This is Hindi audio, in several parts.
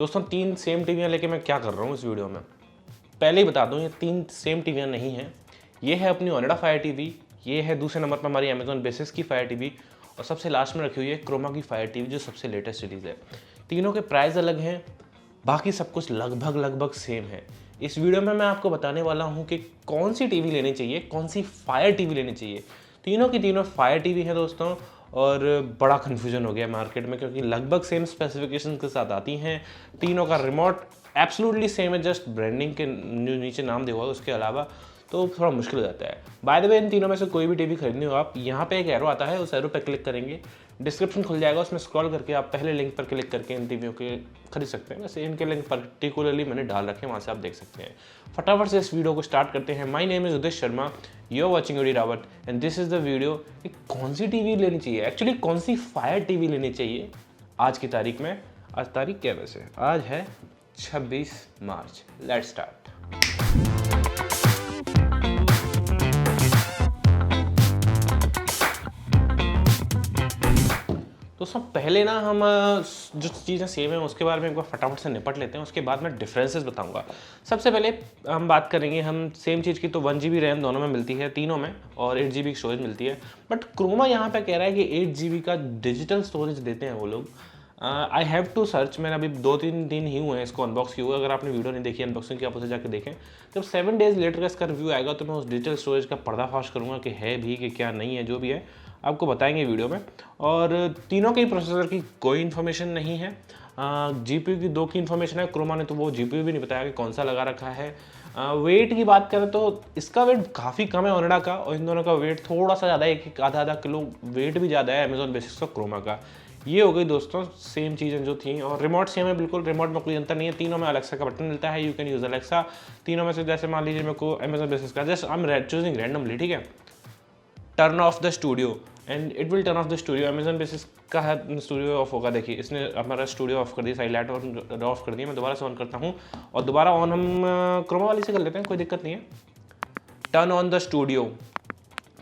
दोस्तों 3 सेम टीवियाँ लेके मैं क्या कर रहा हूँ इस वीडियो में। पहले ही बता दूँ ये 3 सेम टीवियाँ नहीं हैं। ये है अपनी ओनिडा फायर टीवी, ये है दूसरे नंबर पर हमारी अमेजॉन बेसिस की फायर टीवी और सबसे लास्ट में रखी हुई है क्रोमा की फायर टीवी जो सबसे लेटेस्ट सीरीज़ है। तीनों के प्राइस अलग हैं, बाकी सब कुछ लगभग सेम है। इस वीडियो में मैं आपको बताने वाला हूँ कि कौन सी टीवी लेनी चाहिए, कौन सी फायर टीवी लेनी चाहिए। तीनों की तीनों फायर टीवी हैं दोस्तों और बड़ा कन्फ्यूजन हो गया मार्केट में क्योंकि लगभग सेम स्पेसिफिकेशन के साथ आती हैं। तीनों का रिमोट एब्सोल्युटली सेम है, जस्ट ब्रांडिंग के नीचे नाम दिया हुआ है, उसके अलावा तो थोड़ा मुश्किल हो जाता है। बाय द वे इन तीनों में से कोई भी टीवी खरीदनी हो आप यहाँ पे एक एरो आता है, उस एरो पे क्लिक करेंगे, डिस्क्रिप्शन खुल जाएगा, उसमें स्क्रॉल करके आप पहले लिंक पर क्लिक करके इन टीवियों के खरीद सकते हैं। वैसे इनके लिंक पर्टिकुलरली मैंने डाल रखे हैं, वहाँ से आप देख सकते हैं। फटाफट से इस वीडियो को स्टार्ट करते हैं। My name is Udish Sharma, you are watching OD Rawat and this is the video. कौन सी टीवी लेनी चाहिए, एक्चुअली कौन सी फायर टीवी लेनी चाहिए आज की तारीख में। आज तारीख क्या वैसे, आज है 26 मार्च। Let's start. दोस्तों पहले ना हम जो चीज़ें सेम हैं उसके बारे में एक बार फटाफट से निपट लेते हैं, उसके बाद मैं डिफरेंसेस बताऊंगा। सबसे पहले हम बात करेंगे हम सेम चीज़ की, तो 1 GB रैम दोनों में मिलती है, तीनों में, और 8 GB स्टोरेज मिलती है। बट क्रोमा यहाँ पे कह रहा है कि 8 GB का डिजिटल स्टोरेज देते हैं वो लोग। आई हैव टू सर्च, मैंने अभी 2-3 दिन ही हुए हैं इसको अनबॉक्स किए हुए। अगर आपने वीडियो नहीं देखी अनबॉक्सिंग की, आप उसे जाकर देखें। जब 7 डेज लेटर का इसका रिव्यू आएगा तो मैं उस डिजिटल स्टोरेज का पर्दाफाश करूँगा कि है भी कि क्या नहीं है, जो भी है आपको बताएंगे वीडियो में। और तीनों के प्रोसेसर की कोई इन्फॉर्मेशन नहीं है। GPU की 2 की इन्फॉर्मेशन है, क्रोमा ने तो वो GPU भी नहीं बताया कि कौन सा लगा रखा है। वेट की बात करें तो इसका वेट काफ़ी कम है ओनिडा का, और इन दोनों का वेट थोड़ा सा ज़्यादा है, एक आधा किलो वेट भी ज़्यादा है अमेजॉन बेसिस का क्रोमा का। ये हो गई दोस्तों सेम चीज़ें जो थी। और रिमोट सेम है बिल्कुल, रिमोट में कोई अंतर नहीं है। तीनों में अलेक्सा का बटन मिलता है, यू कैन यूज़ अलेक्सा। तीनों में से जैसे मान लीजिए मेरे को अमेजॉन बेसिस का, just I am choosing randomly, ठीक है, turn off the studio and it will turn off the studio. Amazon basis का है स्टूडियो ऑफ होगा, देखिए इसने हमारा स्टूडियो ऑफ कर दिया, साइड लाइट ऑफ कर दिया। मैं दोबारा से ऑन करता हूँ और दोबारा ऑन हम क्रोमा वाली से कर लेते हैं, कोई दिक्कत नहीं है। टर्न ऑन द स्टूडियो,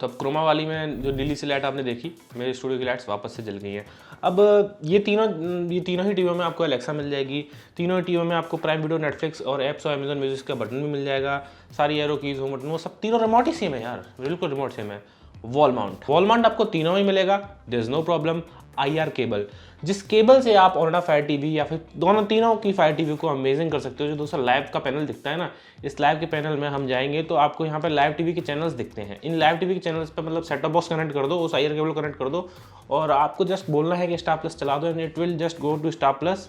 तो अब क्रोमा वाली में जो नीली सी लाइट आपने देखी, मेरे स्टूडियो की लाइट्स वापस से जल गई हैं। अब ये तीनों ही टीवियों में आपको अलेक्सा मिल जाएगी। तीनों टीवियों में आपको प्राइम वीडियो, नेटफ्लिक्स और एप्स और अमेजॉन म्यूजिक का बटन भी मिल जाएगा। सारी एरो कीज, होम बटन, वो सब तीनों रिमोट ही सेम है यार, बिल्कुल रिमोट सेम है। वॉल माउंट आपको तीनों में मिलेगा, there is no problem. IR cable, जिस केबल से आप ओनिडा फायर टीवी या फिर तीनों की फायर टीवी को अमेजिंग कर सकते हो। जो दोस्तों लाइव का पैनल दिखता है ना, इस लाइव के पैनल में हम जाएंगे तो आपको यहाँ पे लाइव टीवी के चैनल्स दिखते हैं। इन लाइव टीवी के चैनल्स पे मतलब सेटअप बॉक्स कनेक्ट कर दो, उस IR केबल कनेक्ट कर दो और आपको जस्ट बोलना है कि स्टार प्लस चला दो and it will just go to Star Plus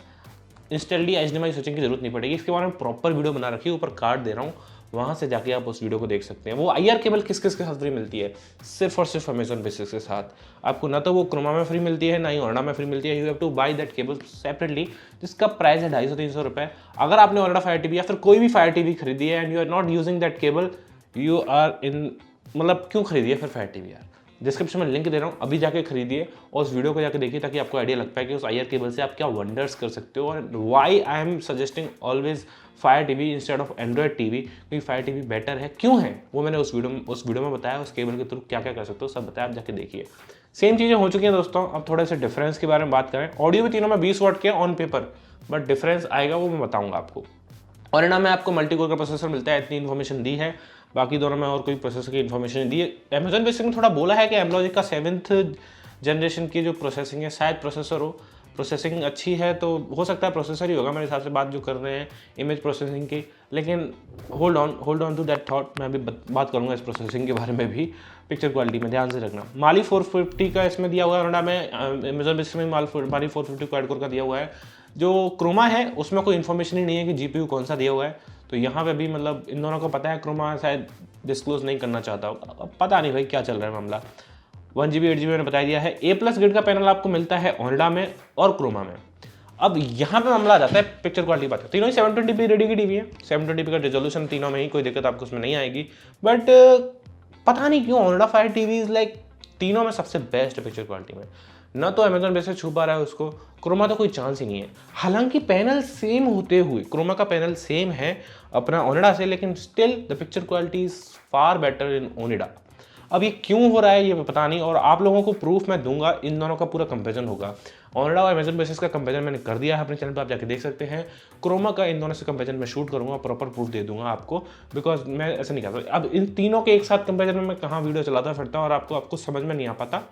instantly. HDMI switching की जरूरत नहीं पड़ेगी। इसके बारे में प्रॉपर वीडियो बना रखी है, ऊपर कार्ड दे रहा हूँ, वहाँ से जाके आप उस वीडियो को देख सकते हैं। वो IR केबल किस किस के साथ फ्री मिलती है, सिर्फ और सिर्फ अमेजॉन बेसिस के साथ। आपको ना तो वो क्रोमा में फ्री मिलती है, ना ही ओनिडा में फ्री मिलती है। You have to buy that cable separately, जिसका प्राइस है 250-300 रुपये। अगर आपने ओनिडा फायर टीवी या फिर कोई भी फायर टीवी खरीदी है and you are not using that cable, you are in, मतलब क्यों खरीदिए फिर फायर टीवी यार। डिस्क्रिप्शन में लिंक दे रहा हूँ, अभी जाके खरीदिए और उस वीडियो को जाके देखिए ताकि आपको आइडिया लग पाए कि उस IR केबल से आप क्या वंडर्स कर सकते हो। और why I am suggesting always Fire TV instead of Android TV, क्योंकि फायर टीवी बेटर है। क्यों है वो मैंने उस वीडियो में बताया, उस केबल के थ्रू क्या क्या कर सकते हो सब बताया, आप जाके देखिए। सेम चीज़ें हो चुकी हैं दोस्तों। अब थोड़े से डिफरेंस के बारे में बात करें। ऑडियो भी तीनों में 20 वाट के ऑन पेपर, बट डिफरेंस आएगा वो मैं बताऊँगा आपको। ओनिडा में आपको मल्टी कोर का प्रोसेसर मिलता है, इतनी इन्फॉर्मेशन दी है। बाकी दोनों में और कोई प्रोसेसर की इन्फॉर्मेशन नहीं दी है। अमेजॉन बेसिस में थोड़ा बोला है कि एमलॉजिक का 7th जनरेशन की जो प्रोसेसिंग है, शायद प्रोसेसर हो, प्रोसेसिंग अच्छी है तो हो सकता है प्रोसेसर ही होगा मेरे हिसाब से, बात जो कर रहे हैं इमेज प्रोसेसिंग की। लेकिन hold on to that thought, मैं अभी बात करूँगा इस प्रोसेसिंग के बारे में भी। पिक्चर क्वालिटी में ध्यान से रखना। माली 450 का इसमें दिया हुआ है ओनिडा में, अमेजॉन बेसिस में माली 450 क्वाड कोर का दिया हुआ है। जो क्रोमा है उसमें कोई इन्फॉर्मेशन ही नहीं है कि GPU कौन सा दिया हुआ है, तो यहाँ पे भी मतलब इन दोनों को पता है। क्रोमा शायद डिस्क्लोज नहीं करना चाहता, अब पता नहीं भाई क्या चल रहा है मामला। 1 GB 8 GB मैंने बता दिया है। A+ ग्रेड का पैनल आपको मिलता है ओनिडा में और क्रोमा में। अब यहाँ पे मामला आ जाता है पिक्चर क्वालिटी बात है। तीनों ही 720p रेडी की टीवी है, 720p का रेजोल्यूशन तीनों में ही, कोई दिक्कत आपको उसमें नहीं आएगी। बट पता नहीं क्यों Onida fire TV is like तीनों में सबसे बेस्ट पिक्चर क्वालिटी में। ना तो अमेजॉन बेसिस छू पा रहा है उसको, क्रोमा तो कोई चांस ही नहीं है। हालांकि पैनल सेम होते हुए, क्रोमा का पैनल सेम है अपना ओनिडा से, लेकिन still the picture quality is far better in Onida. अब ये क्यों हो रहा है ये पता नहीं, और आप लोगों को प्रूफ मैं दूंगा, इन दोनों का पूरा कंपेरिजन होगा। ओनिडा और अमेजन बेसिस का कंपेरिजन मैंने कर दिया है अपने चैनल पर, आप जाके देख सकते हैं। क्रोमा का इन दोनों से कंपेरिजन मैं शूट करूँगा, प्रॉपर प्रूफ दे दूंगा आपको, बिकॉज मैं ऐसा नहीं करता। अब इन तीनों के एक साथ कंपेरिजन में मैं कहाँ वीडियो चलाता फिरता हूँ और आपको समझ में नहीं आ पाता,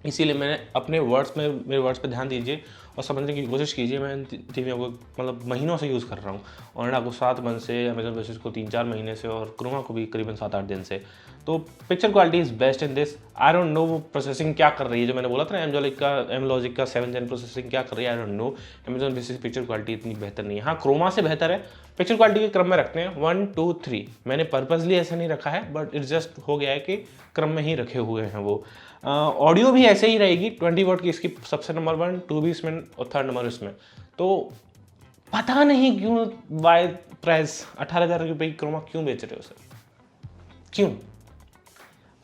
इसीलिए मैंने अपने वर्ड्स में, मेरे वर्ड्स पे ध्यान दीजिए और समझने की कोशिश कीजिए। मैं इन टीवियों को मतलब महीनों से यूज़ कर रहा हूँ। ओनिडा को 7 मंथ से, अमेजन बेसिस को 3-4 महीने से और क्रोमा को भी करीबन 7-8 दिन से। तो picture quality is best in this. I don't know वो प्रोसेसिंग क्या कर रही है, जो मैंने बोला था ना एमलॉजिक का 7 Gen प्रोसेसिंग क्या कर रही है, I don't know. Amazon basis picture quality इतनी बेहतर नहीं है। हाँ, क्रोमा से बेहतर है। पिक्चर क्वालिटी के क्रम में रखते हैं 1 2 3। मैंने पर्पजली ऐसा नहीं रखा है, बट इट्स जस्ट हो गया है कि क्रम में ही रखे हुए हैं वो। ऑडियो भी ऐसे ही रहेगी, 20 वॉट की इसकी सबसे नंबर 1, 2 भी इसमें और 3rd नंबर इसमें। तो पता नहीं क्यों बाय प्राइस 18,000 रुपये की क्रोमा क्यों बेच रहे हो सर, क्यों?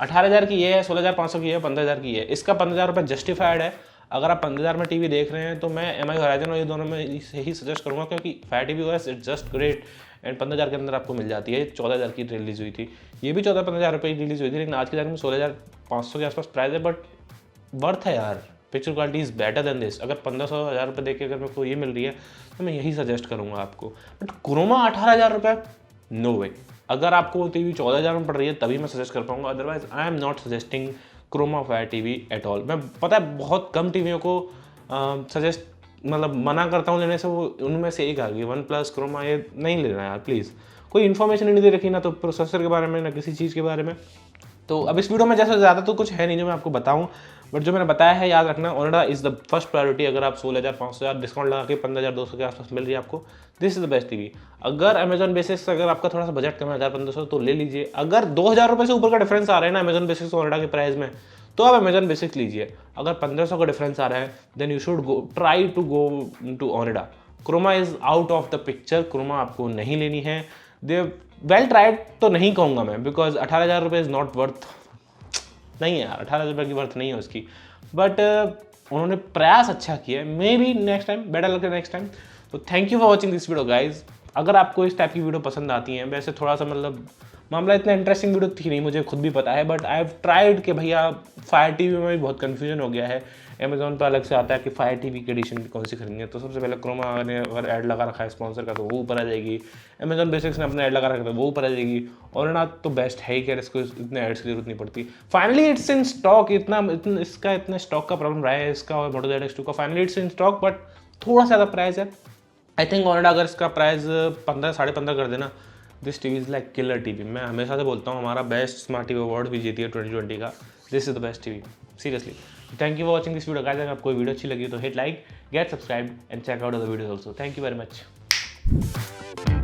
18,000 की ये है, 16,500 की है, 15,000 की है। इसका 15,000 रुपये जस्टिफाइड है। अगर आप 15,000 में टीवी देख रहे हैं तो मैं MI होराइजन और ये दोनों में से ही सजेस्ट करूँगा, क्योंकि Fire TV OS it's just great and 15,000 के अंदर आपको मिल जाती है। 14,000 की रिलीज़ हुई थी, ये भी 14-15,000 रुपये की रिलीज़ हुई थी, लेकिन आज के टाइम में 16,500 के आसपास प्राइस है, बट वर्थ है यार। Picture quality is better than this. अगर 1500-1000 रुपये दे के अगर मेरे को ये मिल रही है तो मैं यही सजेस्ट करूँगा आपको। बट क्रोमा 18,000 रुपये, नो वे। अगर आपको वो टीवी 14,000 में पड़ रही है तभी मैं सजेस्ट कर पाऊंगा, otherwise I am not suggesting Croma Fire TV at all. मैं पता है बहुत कम टीवियों को सजेस्ट मतलब मना करता हूँ लेने से, वो उनमें से एक आ गई OnePlus क्रोमा, ये नहीं लेना यार प्लीज़। कोई इन्फॉर्मेशन नहीं दे रखी ना तो प्रोसेसर के बारे में ना किसी चीज़ के बारे में। तो अब इस वीडियो में जैसे ज़्यादा तो कुछ है नहीं जो मैं आपको बताऊं, बट जो मैंने बताया है याद रखना। Onida is the first priority. अगर आप 16,500 डिस्काउंट लगा के 15,200 के आसपास मिल रही है आपको, this is the best TV. अगर अमेजन बेसिस अगर आपका थोड़ा सा बजट कम है 1,000-1,500 तो ले लीजिए। अगर 2,000 रुपये से ऊपर का डिफरेंस आ रहा है ना अमेजन बेसिस और ओनिडा के प्राइस में, तो आप अमेजन बेसिस लीजिए। अगर 1,500 का डिफरेंस आ रहा है then you should try to go to Onida. Croma is out of the picture, Croma आपको नहीं लेनी है। दे वेल ट्राइड तो नहीं कहूँगा मैं, बिकॉज 18,000 रुपये इज़ नॉट वर्थ, नहीं है यार, 18,000 रुपये की वर्थ नहीं है उसकी। बट उन्होंने प्रयास अच्छा किया है, may be next time better लगे नेक्स्ट टाइम। तो thank you for watching this video guys. अगर आपको इस टाइप की वीडियो पसंद आती हैं, वैसे थोड़ा सा मतलब मामला इतना इंटरेस्टिंग वीडियो थी नहीं, मुझे खुद भी पता है, बट आई हैव ट्राइड कि भैया फायर टीवी में भी बहुत कन्फ्यूजन हो गया है। अमेजोन पर अलग से आता है कि फायर टीवी की एडिशन कौन सी खरीदनी है, तो सबसे पहले क्रोमा ने अगर ऐड लगा रखा है स्पॉन्सर का तो वो ऊपर आ जाएगी। अमेजोन बेसिक्स ने अपना ऐड लगा रखा है तो वो ऊपर आ जाएगी। और ना तो बेस्ट है ही क्या, इसको इतने एड्स की जरूरत नहीं पड़ती। Finally it's in stock. इसका स्टॉक का प्रॉब्लम रहा है इसका और Moto ZX2 का। Finally it's in stock, but थोड़ा सा ज़्यादा प्राइस है। आई थिंक ओनिडा अगर इसका प्राइस 15-15.5 कर देना, this TV is like killer TV. मैं हमेशा से बोलता हूँ, हमारा बेस्ट स्मार्ट टीवी अवार्ड भी जीती है 2020 का। This is the best TV seriously. Thank you for watching this video guys. अगर आपको वीडियो अच्छी लगी तो hit like, get subscribe and check out the video also. Thank you very much.